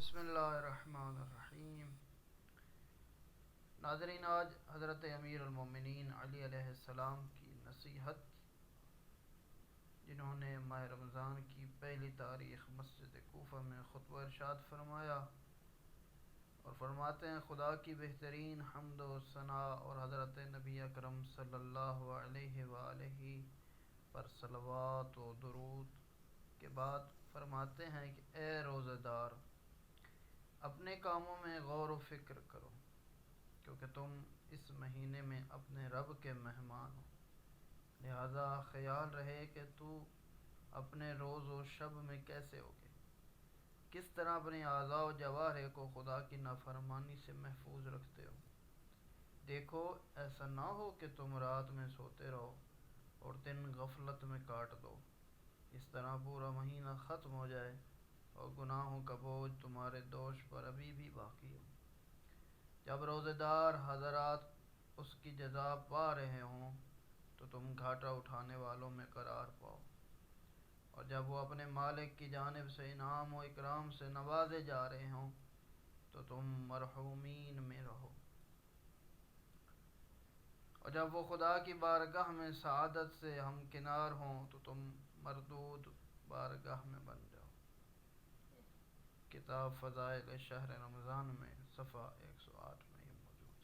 بسم اللہ الرحمن الرحیم۔ ناظرین، آج حضرت امیر المومنین علی علیہ السلام کی نصیحت، جنہوں نے ماہ رمضان کی پہلی تاریخ مسجد کوفہ میں خطبہ ارشاد فرمایا اور فرماتے ہیں: خدا کی بہترین حمد و ثناء اور حضرت نبی اکرم صلی اللہ علیہ وآلہ پر صلوات و درود کے بعد فرماتے ہیں کہ اے روزہ دار، اپنے کاموں میں غور و فکر کرو، کیونکہ تم اس مہینے میں اپنے رب کے مہمان ہو۔ لہذا خیال رہے کہ تو اپنے روز و شب میں کیسے ہوگے، کس طرح اپنے اعضاء و جوارح کو خدا کی نافرمانی سے محفوظ رکھتے ہو۔ دیکھو، ایسا نہ ہو کہ تم رات میں سوتے رہو اور دن غفلت میں کاٹ دو، اس طرح پورا مہینہ ختم ہو جائے اور گناہوں کا بوجھ تمہارے دوش پر ابھی بھی باقی ہو۔ جب روزہ دار حضرات اس کی جزا پا رہے ہوں تو تم گھاٹا اٹھانے والوں میں قرار پاؤ، اور جب وہ اپنے مالک کی جانب سے انعام و اکرام سے نوازے جا رہے ہوں تو تم مرحومین میں رہو، اور جب وہ خدا کی بارگاہ میں سعادت سے ہمکنار ہوں تو تم مردود بارگاہ میں بن جاؤ۔ کتاب فضائل شہر رمضان میں صفحہ 108 میں۔